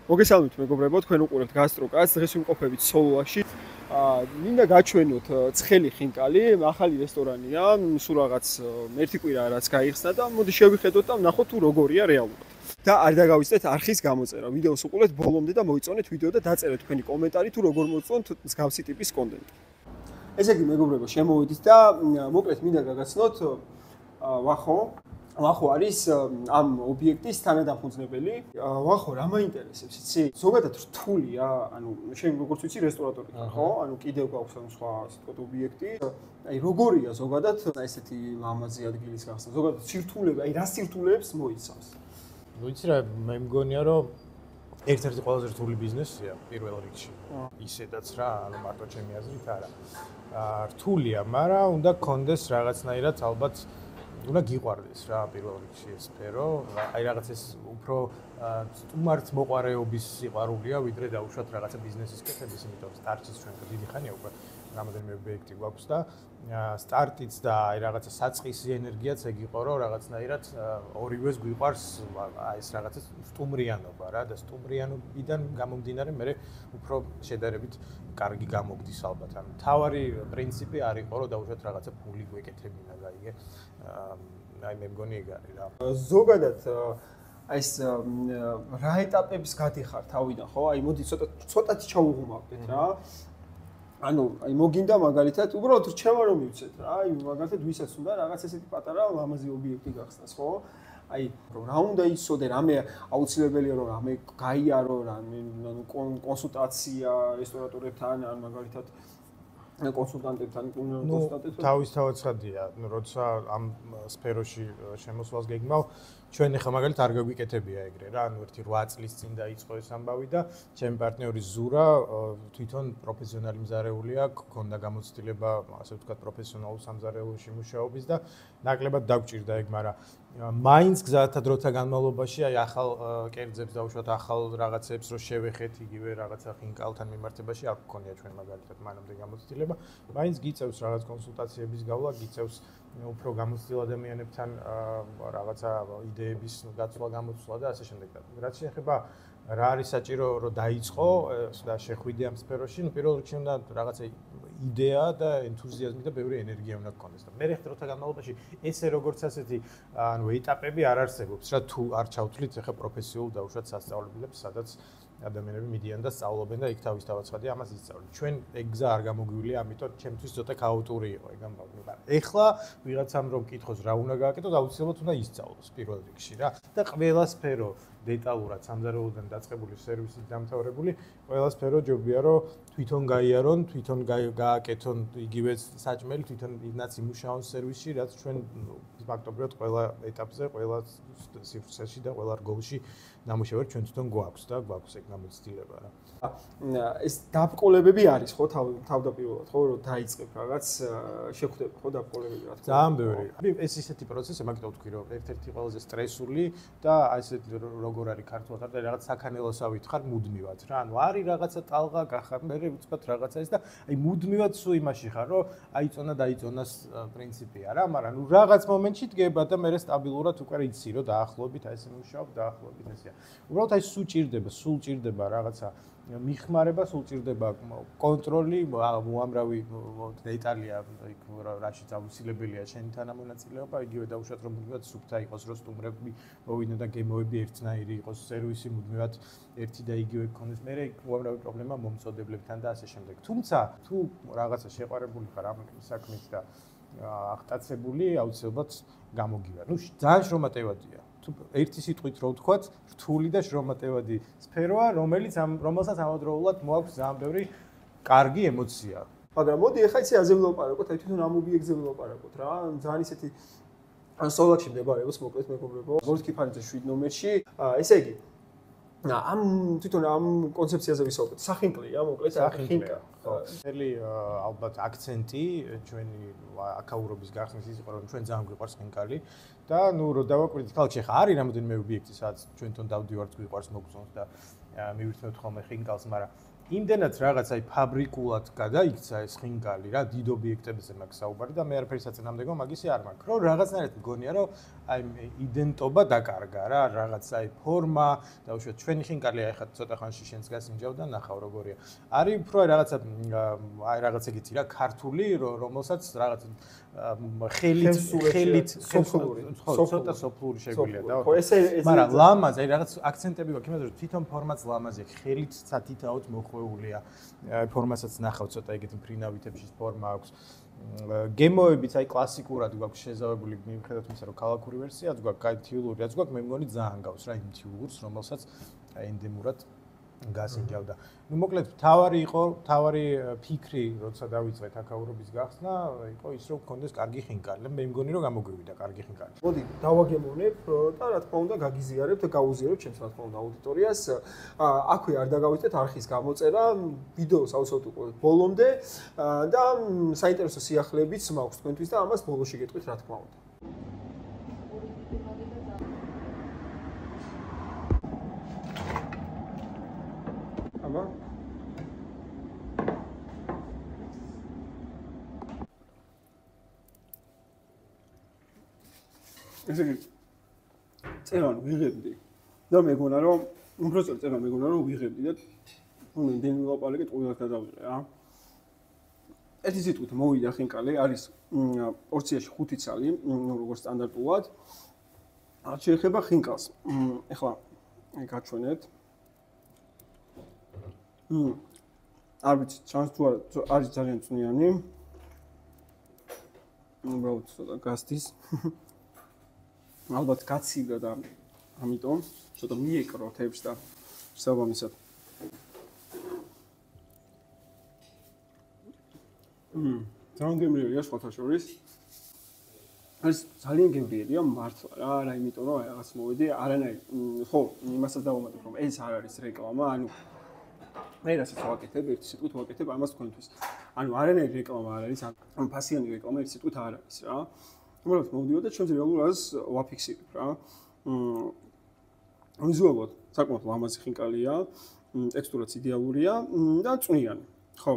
მოგესალმებით მეგობრებო, თქვენ უყურებთ გასტროკას, დღეს ვიმყოფებით სოლოში. მინდა გაჩვენოთ ცხელი ხინკალი, ახალი რესტორანია, სულ რაღაც ერთი კვირა რაც გაიხსნა და მოდი შევიხედოთ და ვნახოთ თუ როგორია რეალურად. და არ დაგავიწყდეთ არხის გამოწერა. ვიდეოს უყურეთ ბოლომდე და მოიწონეთ ვიდეო და დაწერეთ თქვენი კომენტარი თუ როგორ მოწონთ მსგავსი ტიპის კონტენტი. ესე იგი მეგობრებო, შემოვიდით და მოკლედ მინდა გაგაცნოთ ვახო არის ამ ობიექტის თანადამფუძნებელი. ვახო რა მაინტერესებს, იცი? ზოგადად რთულია, ანუ შენ როგორც ვიცი რესტორატორი ხარ, ხო? ანუ კიდევ გაქვს ანუ სხვა ასე ვთქვათ ობიექტი. აი როგორია ზოგადად ესეთი ლამაზი ადგილის გახსნა? ზოგადად სირთულეები, აი რა სირთულეებს მოიცავს? ვიცი რა, მე მგონია რომ ერთ-ერთი ყველაზე რთული ბიზნესია პირველ რიგში. ისედაც რა, ანუ მარტო ჩემი აზრით არა. რთულია, მაგრამ უნდა გქონდეს რაღაცნაირად ალბათ უნდა გიყვარდეს რა პირველ რიგში ეს სფერო, აი რაღაც ეს უფრო სტუმართ მოყვარეობის სიყვარულია, ვიდრე დაუშვათ რაღაცა ბიზნესის კეთების, იმიტომ რომ სტარტის ჩვენ დიდი ხანია უკვე რამოდენიმე ობიექტი გვაქვს და სტარტიც და აი რაღაცა საწყისი ენერგიაც ეგ იყო, რომ რაღაცნაირად ორივეს გვიყვარს აი ეს რაღაცა სტუმრიანობა რა და სტუმრიანობიდან გამომდინარე მე უფრო შედარებით კარგი გამოგდის ალბათ. ანუ თავარი პრინციპი არ იყო, რომ დაუშვათ რაღაცა ფული გვეკეთებინა გაიგე. აი მე მგონი ეგ არის რა. ზოგადად აი ეს რა ეტაპებს გადიხარ თავიდან, ხო? აი მოდი ცოტათი ჩაუღუმავდეთ რა. ანუ აი მოგინდა მაგალითად უბრალოდ რჩევა რომ მივცეთ რა. აი მაგალითად ვისაც უნდა რაღაც ესეთი პატარა ლამაზი ობიექტი გახსნას, ხო? აი რა უნდა იცოდე, რამე აუცილებელია რომ რამე გაიარო, რამე კონსულტაცია რესტორატორებთან, ან მაგალითად კონსულტანტებთან, კონსულტანტებთან. თავისთავად ხადია, როცა ამ სფეროში შემოსვლას გეგმავ, ჩვენ ახლა მაგალითად არ გაგვიკეთებია ეგრე რა, ანუ ერთი 8 წლის წინ დაიწყო ეს ამბავი და ჩემი პარტნიორი ზურა თვითონ პროფესიონალი მზარეულია, გქონდა გამოცდილება, ასე ვთქვათ, პროფესიონალურ სამზარეულოში მუშაობის და ნაკლებად დაგვჭირდა ეგ, მაგრამ მაინც გზათა დროთა განმავლობაში აი ახალ კერძებს დაუშვათ ახალ რაღაცებს რო შევეხეთ იგივე რაღაცა ხინკალთან მიმართებაში არ გქონია ჩვენ მაგალითად მანამდე გამოცდილება, მაინც გიწევს რაღაც კონსულტაციების გავლა, გიწევს უფრო გამოცდილ ადამიანებთან რაღაცა იდეების გაცვლა, გამოცვლა და ასე შემდეგ. რაც შეეხება რა არის საჭირო რომ დაიწყო და შეხვიდე ამ სფეროში, ნუ პირველ რიგში უნდა რაღაცა იდეა და ენთუზიაზმი და ბევრი ენერგია უნდა გქონდეს და მე რეხტროთა განმავლობაში ესე როგორც ასეთი ანუ ეტაპები არ არსებობს რა თუ არ ჩავთვლით ახლა პროფესიულ დაუშვათ სასწავლებელებს სადაც ადამიანები მიდიან და სწავლობენ და იქ თავისთავად ცხადია ამას ისწავლენ. ჩვენ ეგ გზა არ გამოგვივლია, ამიტომ ჩემთვის ცოტა ქაოტური იყო ეგ ამბავი. მაგრამ ეხლა ვიღაცამ რომ კითხოს რა უნდა გააკეთოს, აუცილებლად უნდა ისწავლოს პირველ რიგში რა. და ყველა სფერო დეტალურად სამზარეულოდან დაწყებული სერვისით დამთავრებული, ყველა სფერო ჯობია რომ თვითონ გაიარონ, თვითონ გააკეთონ იგივე საჭმელი, თვითონ ინაც იმუშაონ სერვისში, რაც ჩვენ ფაქტობრივად ყველა ეტაპზე, ყველა სივრცეში და ყველა რგოლში ნამუშევარი ჩვენ თვითონ გვაქვს და გვაქვს ეგ გამოცდილება რა. ეს დაბრკოლებები არის ხო თავდაპირველად ხო რომ დაიწყებ რაღაც შეხვდები ხო დაბრკოლებები რა თქმა უნდა. ძალიან ბევრი. ეს ისეთი პროცესია, მაგიტომ ვთქვი რომ ერთ-ერთი ყველაზე სტრესული და ასეთ როგორ არის ქართულად და რაღაც საქანელოსავით ხარ მუდმივად რა. ანუ არის რაღაცა ტალღა გახარ, მე ვწვათ რაღაცა ის და აი მუდმივად სულ იმაში ხარ რომ დაიწონას პრინციპია რა, მაგრამ ნუ რაღაც მომენტში დგება და მე სტაბილურად უკვე იცი რომ დაახლოებით აი ესე მუშაობ, დაახლოებით ესეა. უბრალოდ აი სულ ჭირდება რაღაცა მიხმარება, სულ ჭირდება კონტროლი, უამრავი დეტალია იქ რაშიც აუცილებელია შენი თანამონაწილეობა, იგივე დაუშვათ რომ მუდმივად სუფთა იყოს, რომ სტუმრები მოვიდნენ და გემოები ერთნაირი იყოს, სერვისი მუდმივად ერთი და იგივე გქონდეს. მე უამრავი პრობლემა მომწოდებლებთან და ასე შემდეგ. თუმცა თუ რაღაცა შეყვარებული ხარ ამ საქმით და აღტაცებული, აუცილებლად გამოგივა. ნუ ძალიან შრომატევადია. ერთი სიტყვით რო ვთქვათ, რთული და შრომატევადი სფეროა, რომელსაც ამავდროულად მოაქვს ძალიან ბევრი კარგი ემოცია. მაგრამ მოდი ახლა ისე აზე ვილაპარაკოთ, აი თვითონ ამ ობიექტზე ვილაპარაკოთ რა. ძალიან ისეთი სოლაში მდებარეობს, მოკლედ მეგობრებო. გორკი ფარიძე 7 ნომერში. ესე იგი, თვითონ ამ კონცეფციაზე ვისაუბრეთ. სახინკლია, მოკლედ ხინკა. ხო. მთელი ალბათ აქცენტი ჩვენი აკაურობის გახსნის ის იყო, რომ ჩვენ ძალიან გვიყვარს ხინკალი და ნუ რო დავაკვირდით ქალაქში ხა არის რამოდენიმე ობიექტი, სადაც ჩვენთან დავდივართ, გვიყვარს მოგწონს და მივირთმევთ ხოლმე ხინკალს, მაგრამ იმდენად რაღაც აი ფაბრიკულად გადაიქცა ეს ხინკალი რა დიდ ობიექტებზე მაქვს საუბარი და მე არაფერი საწინააღმდეგო მაგისი არ მაქვს რომ რაღაცნაირად მგონია რომ აი იდენტობა დაკარგა რა რაღაც აი ფორმა და უშუალოდ ჩვენი ხინკალი აი ხა ცოტა ხანში შენს გასინჯავ და ნახავ როგორია არის უფრო რაღაც ეგეთი რა ქართული რომელსაც რაღაც ხელით ცოტა სოფლური შეგვიძლია და მაგრამ ლამაზ აი რაღაც აქცენტები გვაქვს იმაზე რომ თვითონ ფორმაც ლამაზია ხელით სათითაოდ მოხვეულია ფორმასაც ნახავ ცოტა ეგეთი ფრინავითებში ფორმა აქვს გემოებიც აი კლასიკურად გვაქვს შეზავებული მიუხედავად იმისა რომ ქალაქური ვერსიაც გვაქვს კაი თიულურიაც გვაქვს მე მგონი ძალიან გავს რა იმ თიულურს რომელსაც ენდემურად გასინჯავდა. ნუ მოკლედ თავარი ფიქრი, როცა დავიწყეთ აკაურობის გახსნა, იყო ის რომ გქონდეს კარგი ხინკალი. მე მგონი რომ გამოგვივიდა კარგი ხინკალი. მოდი, დავაგემოვნებ და რა თქმა უნდა გაგიზიარებთ და გაუზიარებთ ჩემს რა თქმა უნდა აუდიტორიას. აქვე არ დაგავიწყეთ არხის გამოწერა, ვიდეოს ავსვათ უკვე ბოლომდე და საინტერესო სიახლეებიც მაქვს თქვენთვის და ამას ბოლოში გეტყვით რა თქმა უნდა. აბა ესე იგი წერან ვიღებდი და მეგონა რომ უბრალოდ წერან მეგონა რომ ვიღებდი და იმდენი ლაპარაკეთ ყველას გადავიღე რა ერთი სიტყვით მოვიდა ხინკალი არის პორციაში 5 ცალი როგორც სტანდარტულად არ შეეხება ხინკალს ეხლა გაჩვენეთ არ ვიცი ჩანს თუ არის ძალიან წვნიანი უბრალოდ ცოტა გასდის ალბათ გაცივდა და ამიტომ ცოტა მიეკრო თებს და შესაბამისად ძალიან გემრიელია სხვათა შორის ეს ძალიან გემრიელია მართლა რა არა იმიტომ რომ რაღაც მოვედი არანაირ ხო იმასაც დავამატებ რომ ეს არ არის რეკლამა ანუ მე რასაც ვაკეთებ ერთი სიტყვით ვაკეთებ ამას თქვენთვის ანუ არანაირი რეკლამა არ არის ან ფასიანი რეკლამა ერთი სიტყვით არ არის რა უბრალოდ მოვდიო და ჩვენს რეალურს ვაფიქსირებ რა ვიზუალურად საკმაოდ ლამაზი ხინკალია ტექსტურაც იდეალურია და წვნიანი ხო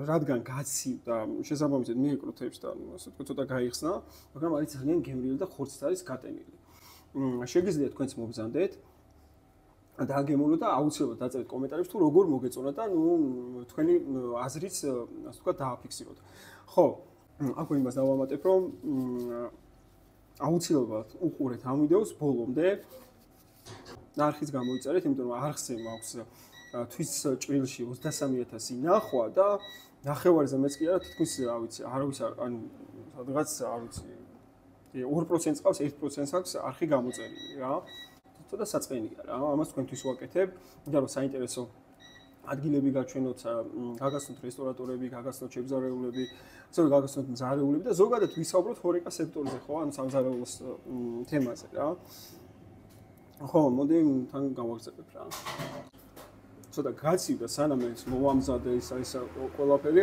რადგან გაცივდა შესაბამისად მიეკრო თებს და ასე თქვა ცოტა გაიხსნა მაგრამ არის ძალიან გემრიელი და ხორცით არის გატენილი შეგიძლიათ თქვენც მობრძანდეთ დააგემოვნოთ და აუცილებლად დაწერეთ კომენტარებში თუ როგორ მოგეწონა და ნუ თქვენი აზრიც ასე თქვა დააფიქსიროთ. ხო, აქვე იმას დავამატებ რომ აუცილებლად უყურეთ ამ ვიდეოს ბოლომდე. არხის გამოიწერეთ, იმიტომ რომ არხზე მაქვს თვის ჭრილში 23000 ნახვა და ნახევარზე მეც კი არა თითქმის რა ვიცი, არავის ანუ სადღაც არ ვიცი 2% ყავს 1%-ს აქვს არხი გამოწერილი რა. ცოტა საწყენია რა, ამას თქვენთვის ვაკეთებ, იმიტომ რომ საინტერესო ადგილები გაჩვენოთ, გაგაცნოთ რესტორატორები, გაგაცნოთ შეგზარეულები, ასევე გაგაცნოთ მზარეულები და ზოგადად ვისაუბროთ ჰორეკა სექტორზე, ხო, ანუ სამზარეულოს თემაზე რა. ხო, მოდი თან გავაგზავნებ რა. ცოტა გაცივდა სანამ ეს მოვამზადე ის ყველაფერი.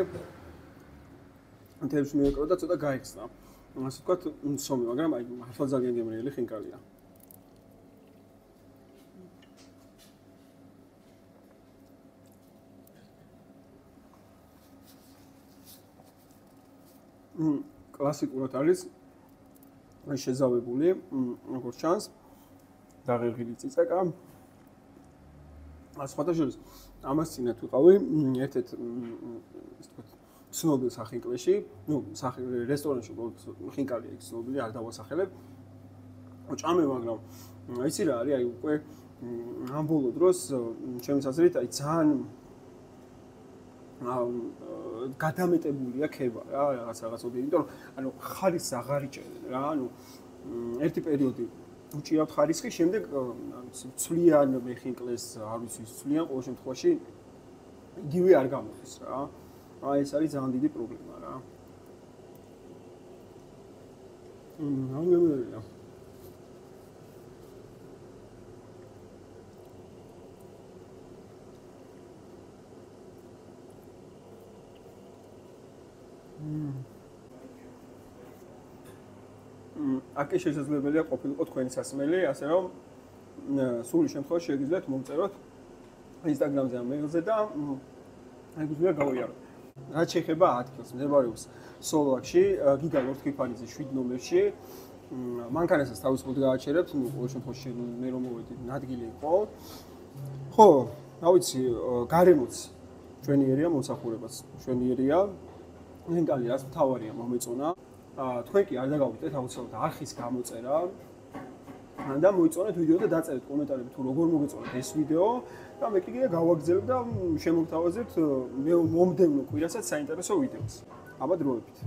თემს მიეკრო და ცოტა გაიხსნა. ასე ვთქვათ, სომი, მაგრამ აი მართლა ძალიან გემრიელი ხინკალია. კლასიკურად არის შეზავებული, როგორც ჩანს, დაღერღილი წიწაკა. სხვათა შორის ამას წინათ ვიყავი ერთ-ერთ ისე ვთქვათ ცნობილ სახინკლეში, ნუ რესტორანში ხინკალი აქვს ცნობილი, არ დავასახელებ. ჭამე, მაგრამ იცი რა არის, აი უკვე ამ ბოლო დროს ჩემს აზრით აი ძალიან გადამეტებულია ქება რა რაღაც ობიექტი, იმიტომ რომ ანუ ხარისს აღარ იჭერენ რა, ანუ ერთი პერიოდი უჭირავთ ხარისხი, შემდეგ ცვლიან მეხინკლეს, არ ვიცი, ცვლიან ყოველ შემთხვევაში იგივე არ გამოხის რა. აი ეს არის ძალიან დიდი პრობლემა რა. ნამდვილია. აქ შესაძლებელია ყოფილიყო თქვენი სასმელი, ასე რომ სრული შემთხვევაში შეგიძლიათ მომწეროთ Instagram-ზე ან mail-ზე და აი გუძლია გავიაროთ. რაც შეეხება ადგილს, მდებარეობს სოლვაკში, გიგა ლორთქიფანიძის 7 ნომერში. მანქანასაც თავისუფლად გააჩერებთ, ნუ ყოველ შემთხვევაში მე რომ მოვედი, ადგილი იყო. ხო, რა ვიცი, გარემოც ჩვენიერია, მოსახურებაც ჩვენიერია. ლენკალი რაც მთავარია მომეწონა. თქვენ კი არ დაგავიტეთ აუცილებლად არხის გამოწერა. და მოიწონეთ ვიდეო და დაწერეთ კომენტარები თუ როგორ მოგეწონათ ეს ვიდეო და მე კიდე გავაგრძელებ და შემოგთავაზებთ მომდევნო კვირასაც საინტერესო ვიდეოს. აბა დროებით.